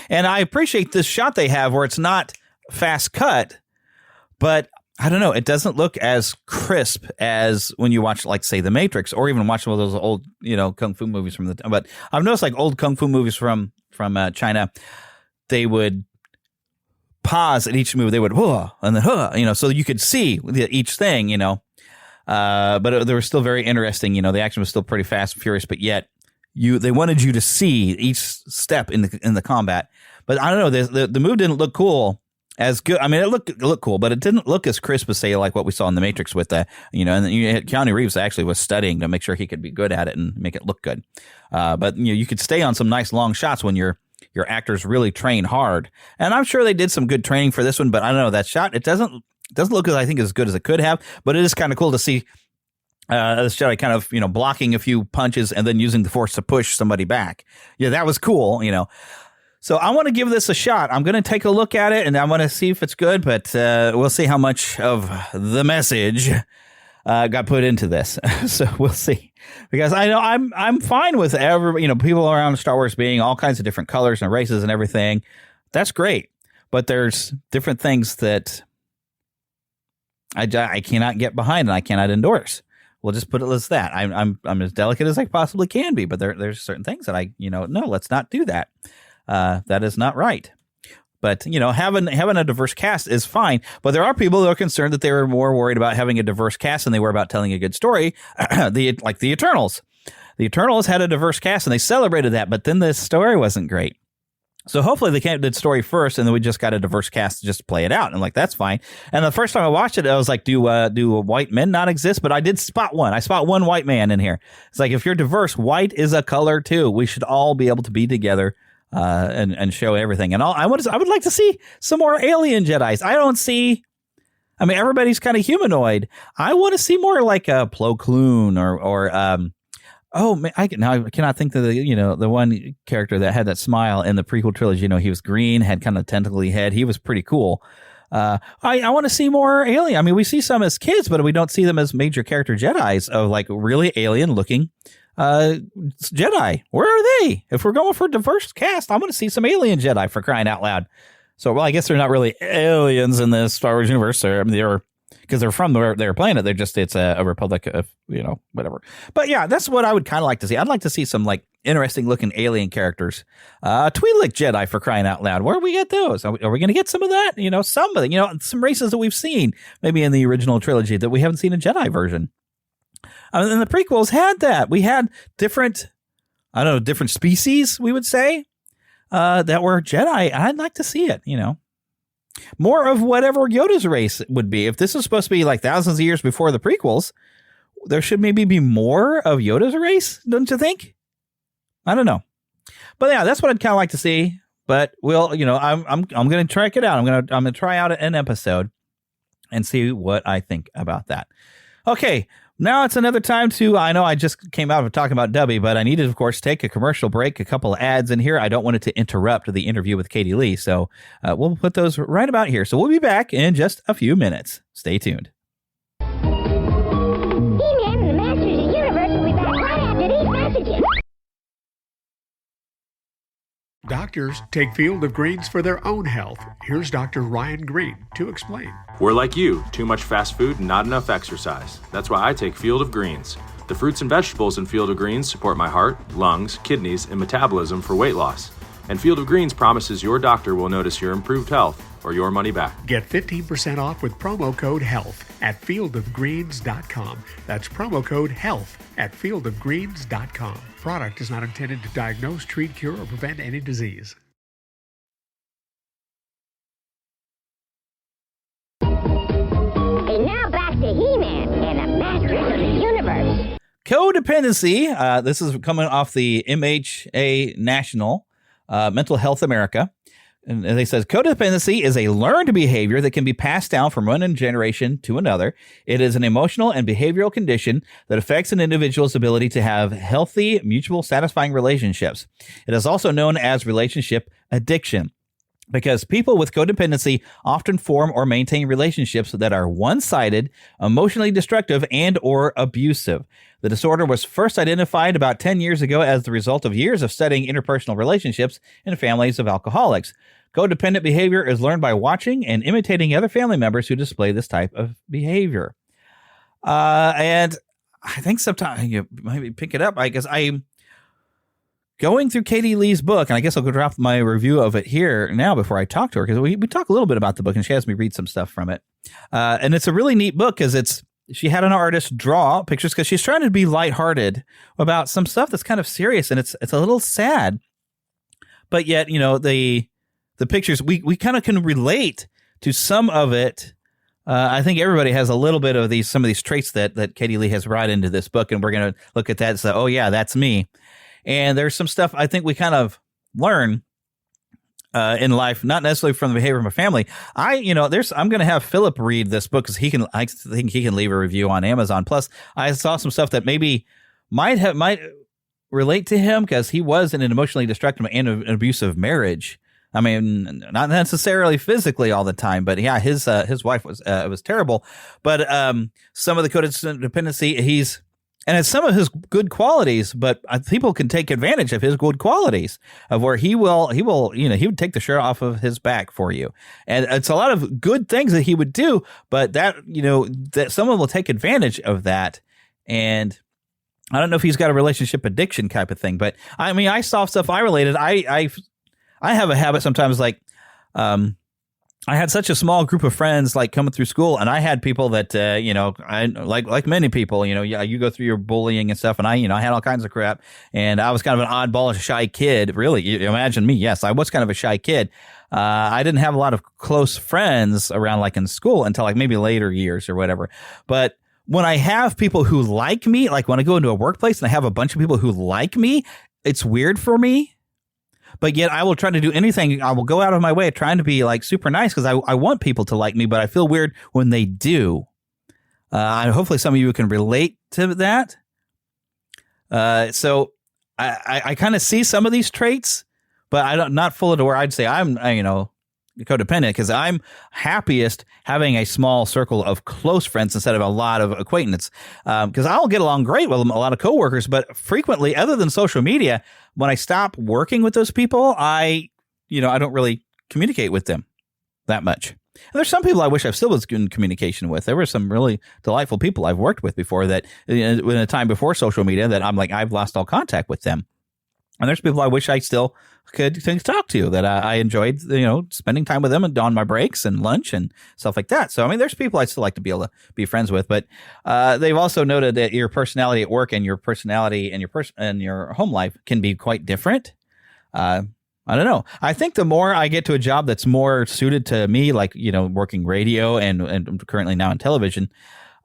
And I appreciate this shot they have where it's not fast cut, but I don't know. It doesn't look as crisp as when you watch, like, say, The Matrix, or even watch one of those old, you know, kung fu movies from the time. But I've noticed, like, old kung fu movies from China, they would pause at each move. They would, and then, you know, so you could see each thing, you know. But they were still very interesting. You know, the action was still pretty fast and furious, but yet they wanted you to see each step in the combat. But I don't know, the move didn't look cool as good. I mean, it looked cool, but it didn't look as crisp as, say, like what we saw in The Matrix with the, you know, and Keanu Reeves actually was studying to make sure he could be good at it and make it look good. But you know, you could stay on some nice long shots when your actors really train hard. And I'm sure they did some good training for this one, but I don't know, that shot, it doesn't look as good as it could have, but it is kind of cool to see this Jedi kind of, you know, blocking a few punches and then using the Force to push somebody back. Yeah, that was cool, you know. So I want to give this a shot. I'm going to take a look at it and I want to see if it's good, but we'll see how much of the message got put into this. So we'll see. Because I know I'm fine with people around Star Wars being all kinds of different colors and races and everything. That's great. But there's different things that I cannot get behind and I cannot endorse. We'll just put it as that. I'm as delicate as I possibly can be, but there's certain things that no, let's not do that. That is not right. But, you know, having a diverse cast is fine. But there are people who are concerned that they were more worried about having a diverse cast than they were about telling a good story. Like the Eternals. The Eternals had a diverse cast and they celebrated that, but then the story wasn't great. So hopefully they did story first, and then we just got a diverse cast to just play it out. And like, that's fine. And the first time I watched it, I was like, do white men not exist? But I did spot one. I spot one white man in here. It's like, if you're diverse, white is a color too. We should all be able to be together and show everything. And I would like to see some more alien Jedis. I mean, everybody's kind of humanoid. I want to see more like a Plo Koon or oh man, I cannot think of the one character that had that smile in the prequel trilogy. You know, he was green, had kind of tentacly head. He was pretty cool. I want to see more alien. I mean, we see some as kids, but we don't see them as major character Jedis of like really alien looking Jedi. Where are they? If we're going for a diverse cast, I want to see some alien Jedi, for crying out loud. So, well, I guess they're not really aliens in the Star Wars universe. They're because they're from their planet. It's a republic of, whatever. But yeah, that's what I would kind of like to see. I'd like to see some like interesting looking alien characters. Twi'lek Jedi, for crying out loud. Where do we get those? Are we going to get some of that? Some of it, some races that we've seen maybe in the original trilogy that we haven't seen a Jedi version. And the prequels had that. We had different species, we would say, that were Jedi. I'd like to see it, more of whatever Yoda's race would be. If this is supposed to be like thousands of years before the prequels, there should maybe be more of Yoda's race, don't you think? I don't know. But yeah, that's what I'd kind of like to see. But I'm going to track it out. I'm going to try out an episode and see what I think about that. Okay. Now it's another time I know I just came out of talking about Dubby, but I needed, of course, take a commercial break, a couple of ads in here. I don't want it to interrupt the interview with Katie Leigh, so we'll put those right about here. So we'll be back in just a few minutes. Stay tuned. He-Man and the Masters of the Universe will be back right after these messages. Doctors take Field of Greens for their own health. Here's Dr. Ryan Green to explain. We're like you, too much fast food and not enough exercise. That's why I take Field of Greens. The fruits and vegetables in Field of Greens support my heart, lungs, kidneys, and metabolism for weight loss. And Field of Greens promises your doctor will notice your improved health or your money back. Get 15% off with promo code HEALTH at fieldofgreens.com. That's promo code HEALTH at fieldofgreens.com. Product is not intended to diagnose, treat, cure, or prevent any disease. And now back to He-Man and the Masters of the Universe. Codependency. This is coming off the MHA National Mental Health America. And they says codependency is a learned behavior that can be passed down from one generation to another. It is an emotional and behavioral condition that affects an individual's ability to have healthy, mutual, satisfying relationships. It is also known as relationship addiction, because people with codependency often form or maintain relationships that are one-sided, emotionally destructive, and or abusive. The disorder was first identified about 10 years ago as the result of years of studying interpersonal relationships in families of alcoholics. Codependent behavior is learned by watching and imitating other family members who display this type of behavior. And I think sometimes you maybe pick it up. I guess I'm going through Katie Leigh's book, and I guess I'll go drop my review of it here now before I talk to her, because we talk a little bit about the book, and she has me read some stuff from it. And it's a really neat book because she had an artist draw pictures because she's trying to be lighthearted about some stuff that's kind of serious, and it's a little sad. But yet, the pictures, we kind of can relate to some of it. I think everybody has a little bit of some of these traits that Katie Leigh has brought into this book, and we're going to look at that and say, oh yeah, that's me. And there's some stuff I think we kind of learn in life, not necessarily from the behavior of my family. I'm going to have Philip read this book because I think he can leave a review on Amazon. Plus, I saw some stuff that maybe might relate to him because he was in an emotionally destructive and an abusive marriage. I mean, not necessarily physically all the time, but yeah, his wife was terrible. But some of the codependency, and it's some of his good qualities, but people can take advantage of his good qualities of where he would take the shirt off of his back for you. And it's a lot of good things that he would do, but that someone will take advantage of that. And I don't know if he's got a relationship addiction type of thing, but I mean, I saw stuff I related. I have a habit sometimes, like, I had such a small group of friends like coming through school, and I had people that, I like many people, you go through your bullying and stuff. And I had all kinds of crap, and I was kind of an oddball, a shy kid. Really. You imagine me. Yes, I was kind of a shy kid. I didn't have a lot of close friends around like in school until like maybe later years or whatever. But when I have people who like me, like when I go into a workplace and I have a bunch of people who like me, it's weird for me. But yet I will try to do anything. I will go out of my way trying to be like super nice because I want people to like me, but I feel weird when they do. Hopefully some of you can relate to that. So I kind of see some of these traits, but not fully to where I'd say I'm, codependent because I'm happiest having a small circle of close friends instead of a lot of acquaintances. Because I'll get along great with a lot of coworkers, but frequently, other than social media, when I stop working with those people, I don't really communicate with them that much. And there's some people I wish I still was in communication with. There were some really delightful people I've worked with before that in a time before social media that I'm like, I've lost all contact with them. And there's people I wish I still could talk to that I enjoyed, spending time with them and on my breaks and lunch and stuff like that. So, I mean, there's people I still like to be able to be friends with, but they've also noted that your personality at work and your personality and your home life can be quite different. I don't know. I think the more I get to a job that's more suited to me, like, working radio and currently now in television,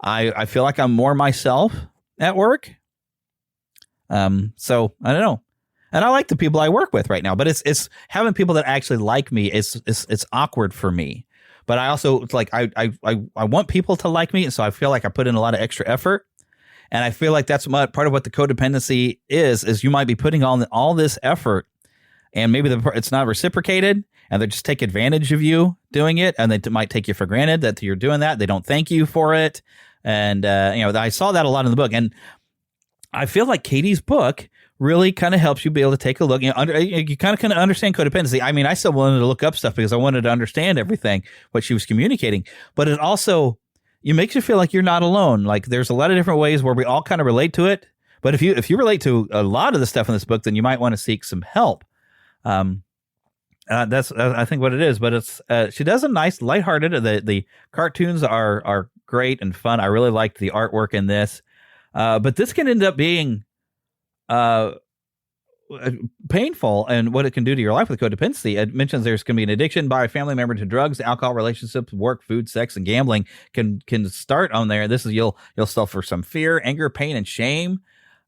I feel like I'm more myself at work. So I don't know. And I like the people I work with right now, but it's having people that actually like me. It's awkward for me, but I also it's like, I want people to like me. And so I feel like I put in a lot of extra effort. And I feel like that's part of what the codependency is you might be putting on all this effort. And maybe it's not reciprocated, and they just take advantage of you doing it, and they might take you for granted that you're doing that. They don't thank you for it, and I saw that a lot in the book, and I feel like Katie's book really kind of helps you be able to take a look. You kind of understand codependency. I mean, I still wanted to look up stuff because I wanted to understand everything what she was communicating, but it also makes you feel like you're not alone. Like there's a lot of different ways where we all kind of relate to it, but if you relate to a lot of the stuff in this book, then you might want to seek some help. That's I think what it is, but it's she does a nice lighthearted. The cartoons are great and fun. I really liked the artwork in this, but this can end up being painful and what it can do to your life with codependency. It mentions there's going to be an addiction by a family member to drugs, alcohol, relationships, work, food, sex, and gambling can start on there. This is you'll suffer some fear, anger, pain, and shame.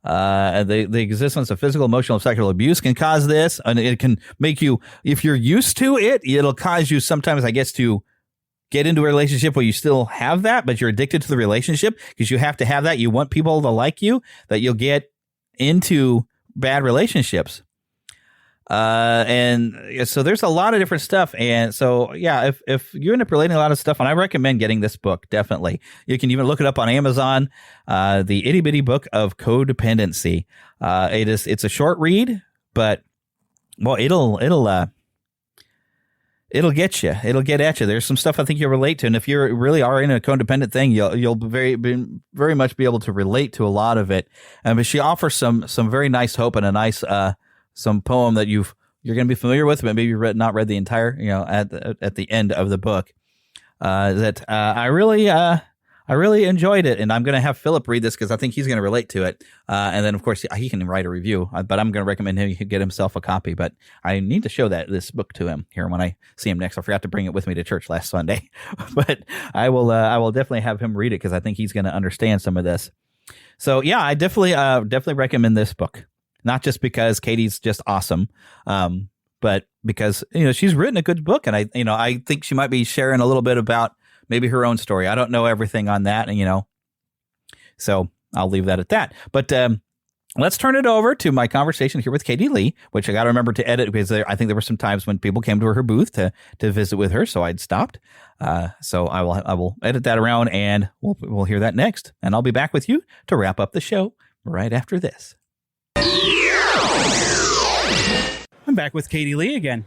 The existence of physical, emotional, and sexual abuse can cause this, and it can make you, if you're used to it, it'll cause you sometimes, I guess, to get into a relationship where you still have that, but you're addicted to the relationship because you have to have that. You want people to like you, that you'll get into bad relationships. And so there's a lot of different stuff. And so, yeah, if you end up relating a lot of stuff, and I recommend getting this book, definitely. You can even look it up on Amazon, the Itty-Bitty Book of Codependency. It's a short read, but well, it'll get you. It'll get at you. There's some stuff I think you'll relate to. And if you really are in a codependent thing, you'll very much be able to relate to a lot of it. But she offers some very nice hope and a nice, some poem that you're going to be familiar with, but maybe you've not read the entire, at the end of the book, that I really enjoyed it. And I'm going to have Philip read this because I think he's going to relate to it. And then, of course, he can write a review, but I'm going to recommend him get himself a copy. But I need to show this book to him here when I see him next. I forgot to bring it with me to church last Sunday, but I will definitely have him read it because I think he's going to understand some of this. So, yeah, I definitely recommend this book. Not just because Katie's just awesome, but because, she's written a good book. And I think she might be sharing a little bit about maybe her own story. I don't know everything on that, so I'll leave that at that. But let's turn it over to my conversation here with Katie Leigh, which I got to remember to edit because I think there were some times when people came to her booth to visit with her. So I'd stopped. So I will edit that around and we'll hear that next. And I'll be back with you to wrap up the show right after this. I'm back with Katie Leigh again.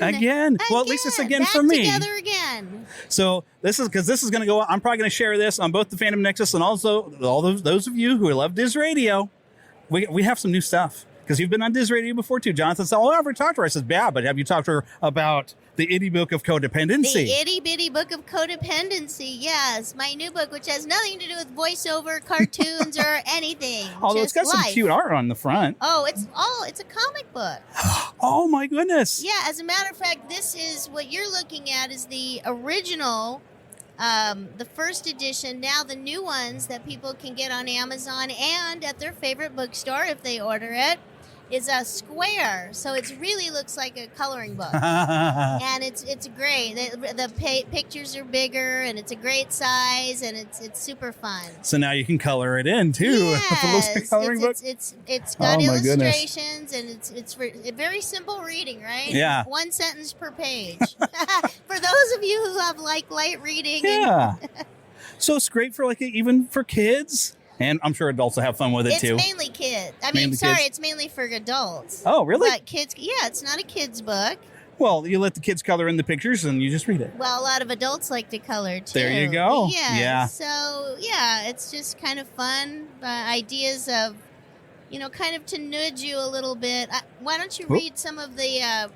Again. Well, at least it's again back for me. Together again. So this is going to go. I'm probably going to share this on both the Fandom Nexus and also all those of you who love Diz Radio. We have some new stuff because you've been on Diz Radio before too. Jonathan said, "Oh, I've ever talked to her." I said, "Yeah, but have you talked to her about the Itty Book of Codependency?" The Itty-Bitty Book of Codependency, yes. My new book, which has nothing to do with voiceover, cartoons, or anything. Although it's got some cute art on the front. Oh, it's a comic book. Oh, my goodness. Yeah, as a matter of fact, this is what you're looking at is the original, the first edition. Now the new ones that people can get on Amazon and at their favorite bookstore if they order it. is a square, so it really looks like a coloring book. And it's great. The pictures are bigger, and it's a great size, and it's super fun. So now you can color it in too. Yes, coloring book. It's got Oh, my goodness. illustrations, and it's very simple reading, right? Yeah. One sentence per page. For those of you who have like light reading. Yeah. So it's great for even for kids. And I'm sure adults will have fun with it, too. It's mainly kids. Kids. It's mainly for adults. Oh, really? But kids, it's not a kid's book. Well, you let the kids color in the pictures and you just read it. Well, a lot of adults like to color, too. There you go. Yeah. So, it's just kind of fun. Ideas of, kind of to nudge you a little bit. Why don't you read some of the...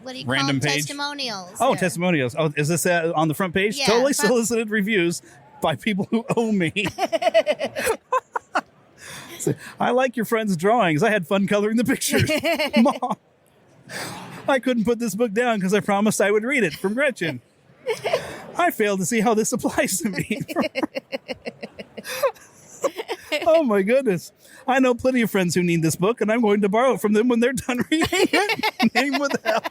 what do you call them? Testimonials. Oh, there. Testimonials. Oh, is this on the front page? Yeah, Totally solicited reviews by people who owe me. I like your friend's drawings. I had fun coloring the pictures. Mom, I couldn't put this book down because I promised I would read it. From Gretchen. I failed to see how this applies to me. Oh, my goodness. I know plenty of friends who need this book, and I'm going to borrow it from them when they're done reading it. Name with help.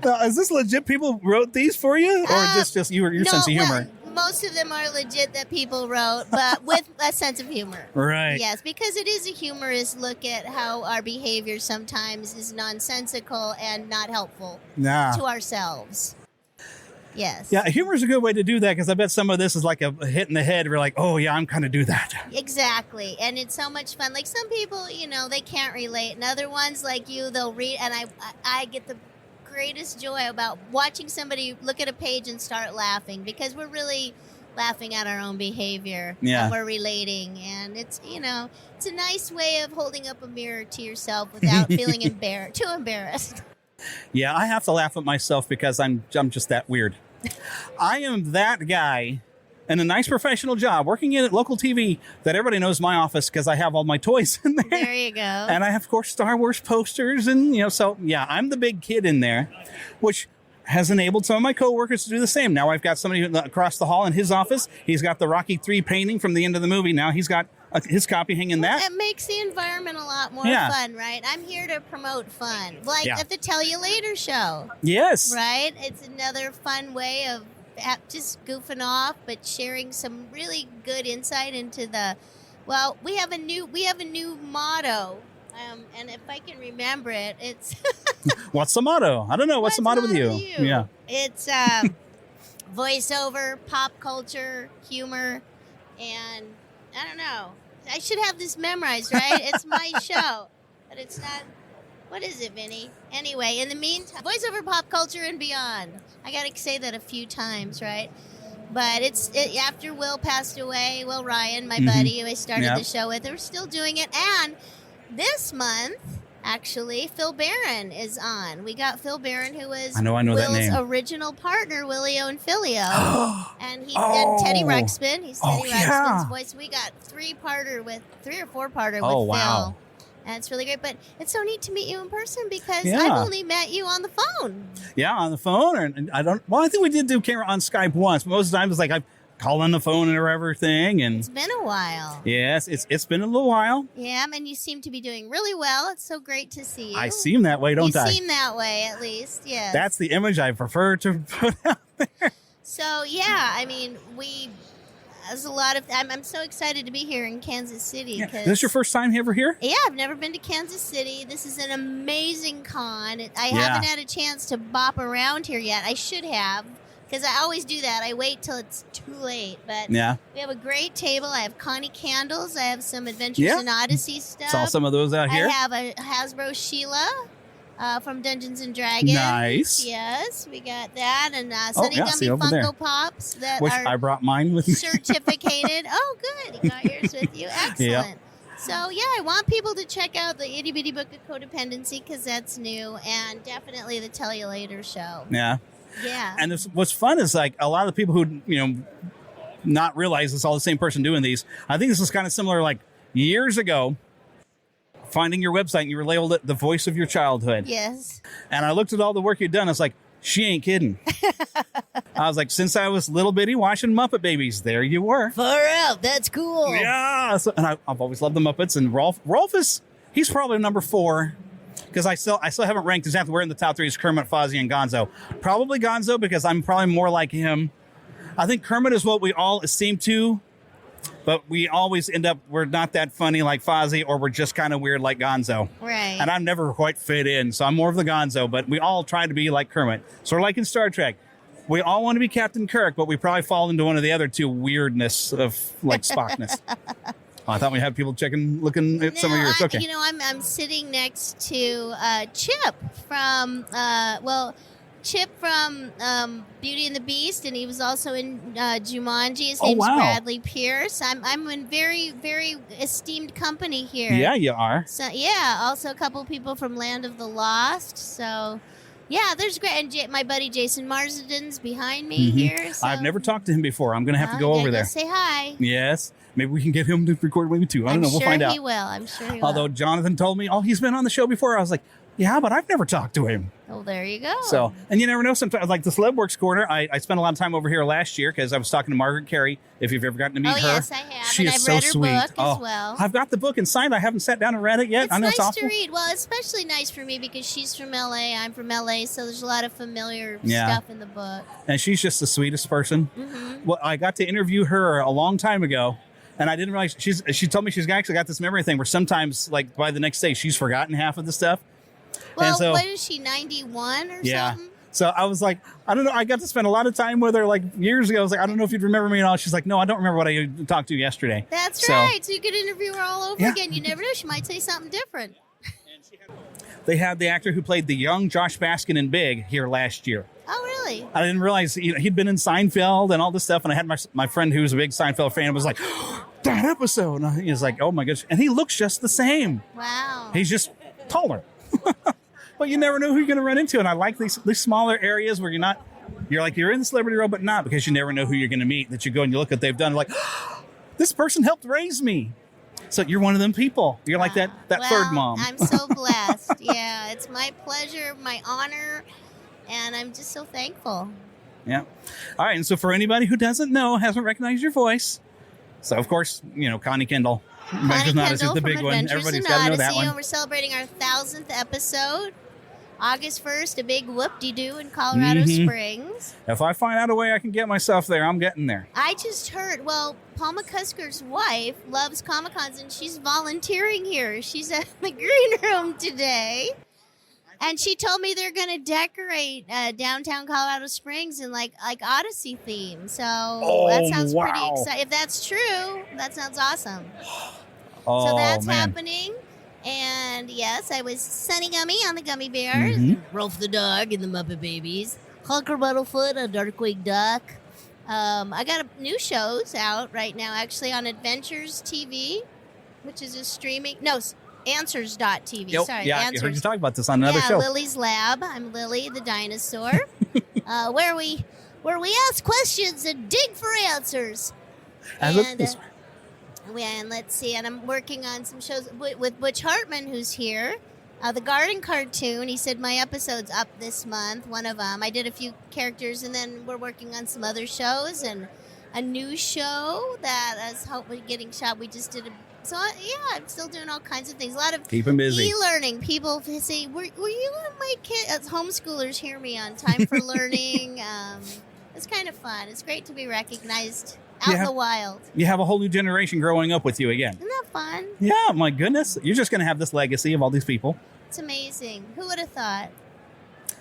Now, is this legit people wrote these for you? Or is this just your sense of humor? Well, most of them are legit that people wrote, but with a sense of humor. Right. Yes, because it is a humorous look at how our behavior sometimes is nonsensical and not helpful to ourselves. Yes. Yeah, humor is a good way to do that because I bet some of this is like a hit in the head. We're like, oh, yeah, I'm kind of do that. Exactly. And it's so much fun. Like some people, they can't relate. And other ones like you, they'll read. And I get the greatest joy about watching somebody look at a page and start laughing because we're really laughing at our own behavior. Yeah. And we're relating. And it's, it's a nice way of holding up a mirror to yourself without feeling too embarrassed. Yeah, I have to laugh at myself because I'm just that weird. I am that guy in a nice professional job working in local TV that everybody knows my office because I have all my toys in there. There you go. And I have, of course, Star Wars posters and, so, yeah, I'm the big kid in there, which has enabled some of my coworkers to do the same. Now I've got somebody across the hall in his office. He's got the Rocky III painting from the end of the movie. Now he's got his copy hanging that. It makes the environment a lot more fun, right? I'm here to promote fun. Like at the Tell You Later show. Yes. Right? It's another fun way of just goofing off, but sharing some really good insight into we have a new motto. And if I can remember it, it's... What's the motto? I don't know. What's the motto with you? Yeah. It's voiceover, pop culture, humor, and I don't know. I should have this memorized, right? It's my show, but it's not. What is it, Vinny? Anyway, in the meantime, voiceover, pop culture, and beyond. I got to say that a few times, right? But after Will passed away, Will Ryan, my buddy who I started the show with, we're still doing it. And this month, actually, Phil Barron is on. We got Phil Barron, who was I know that name. Will's original partner, Willio and Filio. And and Teddy Ruxpin. He's Teddy Ruxpin's voice. We got 3 or 4 parter with Phil. And it's really great. But it's so neat to meet you in person because I've only met you on the phone. Yeah, on the phone. And I think we did do camera on Skype once. But most of the time, it's like I call on the phone or everything. And it's been a while. Yes, it's been a little while. Yeah, and you seem to be doing really well. It's so great to see you. I seem that way, don't I? You seem that way, at least, yes. That's the image I prefer to put out there. So, yeah, I mean, there's a lot of... I'm so excited to be here in Kansas City. Yeah. Is this your first time ever here? Yeah, I've never been to Kansas City. This is an amazing con. I haven't had a chance to bop around here yet. I should have, because I always do that. I wait till it's too late. But we have a great table. I have Connie candles. I have some Adventures in Odyssey stuff. Saw some of those out here. I have a Hasbro Sheila. From Dungeons and Dragons. Nice. Yes, we got that. And Sunny Gummy Funko Pops that Which are I brought mine with me. Certificated. Oh, good. You got yours with you. Excellent. Yep. So, I want people to check out the Itty-Bitty Book of Codependency because that's new. And definitely the Tell You Later show. Yeah. Yeah. And what's fun is like a lot of the people who, not realize it's all the same person doing these. I think this is kind of similar like years ago. Finding your website and you were labeled it the voice of your childhood. Yes. And I looked at all the work you'd done. I was like, she ain't kidding. I was like, since I was little bitty watching Muppet Babies, there you were. Far out. That's cool. Yeah. And I've always loved the Muppets. And Rolf is he's probably number 4 because I still haven't ranked exactly where in the top 3 is Kermit, Fozzie, and Gonzo. Probably Gonzo because I'm probably more like him. I think Kermit is what we all esteem to, but we always end up, we're not that funny like Fozzie, or we're just kind of weird like Gonzo. Right. And I'm never quite fit in, so I'm more of the Gonzo, but we all try to be like Kermit. Sort of like in Star Trek. We all want to be Captain Kirk, but we probably fall into one of the other 2 weirdness of like Spockness. I thought we had people looking at some of yours. Okay. I'm sitting next to Chip from Chip from Beauty and the Beast, and he was also in Jumanji. His name's Bradley Pierce. I'm in very, very esteemed company here. Yeah, you are. So also a couple people from Land of the Lost. So yeah, there's great. And my buddy Jason Marzidan's behind me here. So. I've never talked to him before. I'm going to have to go over there. Say hi. Yes. Maybe we can get him to record maybe too. I don't know. We'll find out. I'm sure he will. Although Jonathan told me, he's been on the show before. I was like, yeah, but I've never talked to him. Oh, there you go. So, and you never know. Sometimes, like the Celeb Works Corner, I spent a lot of time over here last year because I was talking to Margaret Carey. If you've ever gotten to meet her. Oh, yes, I have. She and is I've read so her sweet. book as well. I've got the book inside. I haven't sat down and read it yet. It's I know nice it's awful to read. Well, especially nice for me because she's from LA. I'm from LA, so there's a lot of familiar Yeah. stuff in the book. And she's just the sweetest person. Mm-hmm. Well, I got to interview her a long time ago. And I didn't realize she told me she's actually got this memory thing where sometimes, like by the next day, she's forgotten half of the stuff. Well, and so, what is she, 91 or something? So I was like, I don't know. I got to spend a lot of time with her like years ago. I was like, I don't know if you'd remember me and all. She's like, no, I don't remember what I talked to you yesterday. That's right. So you could interview her all over again. You never know. She might say something different. They had the actor who played the young Josh Baskin in Big here last year. Oh, really? I didn't realize he'd been in Seinfeld and all this stuff. And I had my friend who was a big Seinfeld fan was like, that episode. And he was like, oh my gosh. And he looks just the same. Wow. He's just taller. But you never know who you're going to run into. And I like these smaller areas where you're in the celebrity role, but not because you never know who you're going to meet. That you go and you look at what they've done. Like, this person helped raise me. So you're one of them people. You're like that third mom. I'm so blessed. Yeah, it's my pleasure, my honor, and I'm just so thankful. Yeah. All right. And so for anybody who doesn't know, hasn't recognized your voice, so of course, Connie Kendall. Connie Kendall the big from one. Adventures Everybody's in got to know Odyssey, that one. and we're celebrating our 1000th episode. August 1st, a big whoop-de-doo in Colorado Springs. If I find out a way I can get myself there, I'm getting there. I just heard, Paul McCusker's wife loves Comic-Cons, and she's volunteering here. She's at the green room today. And she told me they're going to decorate downtown Colorado Springs in like Odyssey theme. So that sounds pretty exciting. If that's true, that sounds awesome. So that's happening. And yes, I was Sunny Gummy on the Gummy Bears, Rolf the Dog and the Muppet Babies, Hunker Buttlefoot, a Darkwing Duck. I got new shows out right now, actually, on Adventures TV, which is a streaming... No, Answers.tv. Yep. Sorry, Yeah, Answers. I heard you talk about this on another show. Lily's Lab. I'm Lily, the dinosaur, where we ask questions and dig for answers. And let's see, and I'm working on some shows with Butch Hartman, who's here. The Garden Cartoon, he said my episode's up this month, one of them. I did a few characters, and then we're working on some other shows, and a new show that is hopefully getting shot. We just did I'm still doing all kinds of things. A lot of keep 'em busy. E-learning. People say, were you and my kids, homeschoolers hear me on Time for Learning. It's kind of fun. It's great to be recognized out in the wild. You have a whole new generation growing up with you again. Isn't that fun? Yeah, my goodness. You're just going to have this legacy of all these people. It's amazing. Who would have thought?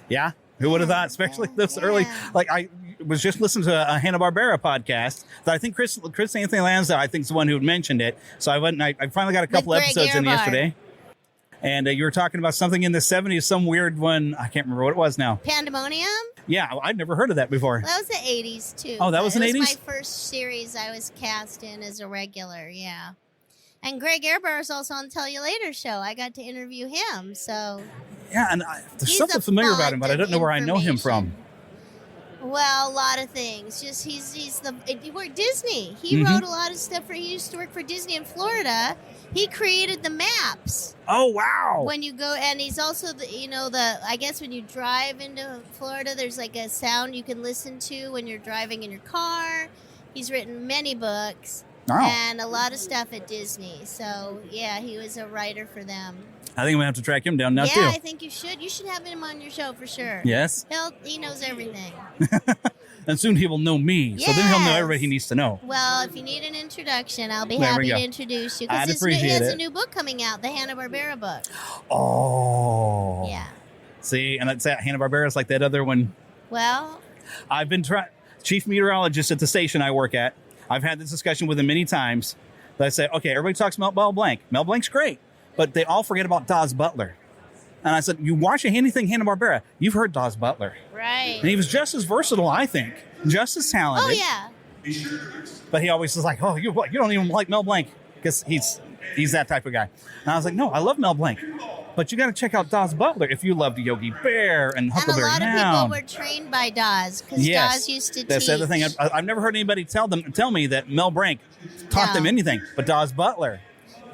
Yeah, who would have thought? Especially this early. Like, I was just listening to a Hanna-Barbera podcast that I think Chris Anthony Lansdale, I think, is the one who had mentioned it. So I finally got a couple episodes in yesterday. And you were talking about something in the 70s, some weird one. I can't remember what it was now. Pandemonium? Yeah, I'd never heard of that before. That was the 80s, too. Oh, that was in the 80s? It was my first series I was cast in as a regular, yeah. And Greg Ehrbar is also on the Tell You Later show. I got to interview him, so... Yeah, and there's something familiar about him, but I don't know where I know him from. Well, a lot of things. Just he worked Disney. He wrote a lot of stuff he used to work for Disney in Florida. He created the maps. Oh, wow. When you go, and he's also I guess when you drive into Florida, there's like a sound you can listen to when you're driving in your car. He's written many books. and a lot of stuff at Disney. So, yeah, he was a writer for them. I think I'm going to have to track him down now, too. Yeah, I think you should. You should have him on your show for sure. Yes? He knows everything. And soon he will know me, so then he'll know everybody he needs to know. Well, if you need an introduction, I'll be happy to introduce you. Because he has a new book coming out, the Hanna-Barbera book. Oh. Yeah. See, and that's that Hanna-Barbera is like that other one. Well, I've been chief meteorologist at the station I work at. I've had this discussion with him many times. That I say, okay, everybody talks about Mel Blanc. Mel Blanc's great, but they all forget about Daz Butler. And I said, you watch anything Hanna-Barbera, you've heard Daz Butler. Right. And he was just as versatile, I think. Just as talented. Oh, yeah. But he always was like, oh, you don't even like Mel Blanc. Because he's that type of guy. And I was like, no, I love Mel Blanc. But you got to check out Daz Butler if you loved Yogi Bear and Huckleberry Hound. And a lot of people were trained by Daz. Because Daz used to teach. That's the other thing. I've never heard anybody tell me that Mel Blanc taught them anything. But Daz Butler,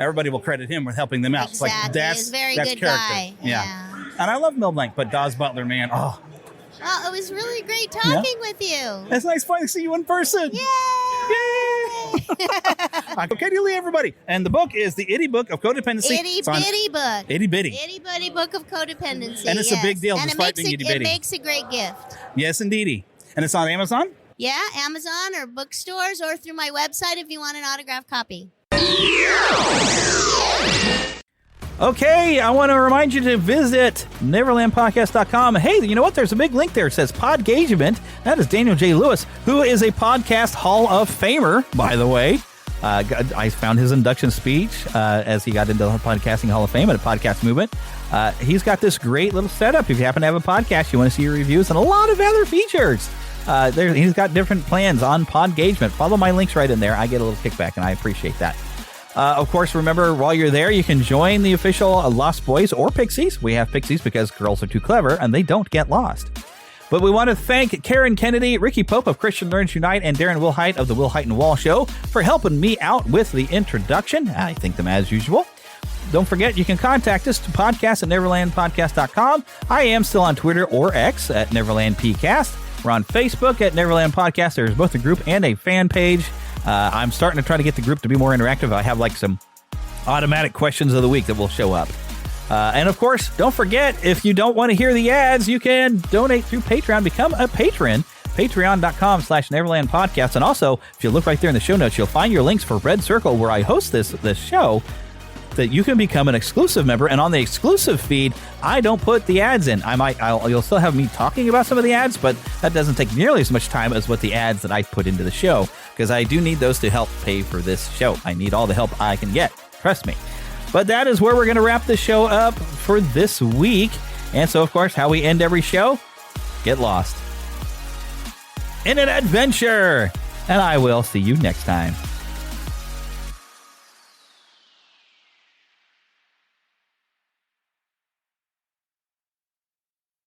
everybody will credit him with helping them out. Exactly. It's like, that's He's a very that's good character. guy. Yeah. And I love Mel Blanc, but Daz Butler, man, Well, it was really great talking with you. It's nice finally to see you in person. Yay! Okay, Leigh, everybody. And the book is the Itty Book of Codependency. Itty-Bitty book. Itty-Bitty. Itty-Bitty book of Codependency. And it's a big deal, despite being itty-bitty. It makes a great gift. Yes, indeedy. And it's on Amazon? Yeah, Amazon or bookstores or through my website if you want an autographed copy. Okay, I want to remind you to visit NeverlandPodcast.com. Hey, you know what? There's a big link there. It says Podgagement. That is Daniel J. Lewis, who is a Podcast Hall of Famer, by the way. I found his induction speech as he got into the Podcasting Hall of Fame and the podcast movement. He's got this great little setup. If you happen to have a podcast, you want to see your reviews and a lot of other features. He's got different plans on Podgagement. Follow my links right in there. I get a little kickback, and I appreciate that. Of course, remember, while you're there, you can join the official Lost Boys or Pixies. We have Pixies because girls are too clever and they don't get lost. But we want to thank Karen Kennedy, Ricky Pope of Christian Learns Unite, and Darren Wilhite of the Wilhite and Wall Show for helping me out with the introduction. I thank them as usual. Don't forget, you can contact us to podcast@neverlandpodcast.com. I am still on Twitter or X at NeverlandPcast. We're on Facebook at Neverland Podcast. There's both a group and a fan page. I'm starting to try to get the group to be more interactive. I have like some automatic questions of the week that will show up. And of course, don't forget, if you don't want to hear the ads, you can donate through Patreon. Become a patron. Patreon.com/Neverland Podcast. And also, if you look right there in the show notes, you'll find your links for Red Circle, where I host this show, that you can become an exclusive member. And on the exclusive feed, I don't put the ads in. You'll still have me talking about some of the ads, but that doesn't take nearly as much time as what the ads that I put into the show, because I do need those to help pay for this show. I need all the help I can get. Trust me. But that is where we're going to wrap the show up for this week. And so, of course, how we end every show, get lost in an adventure. And I will see you next time.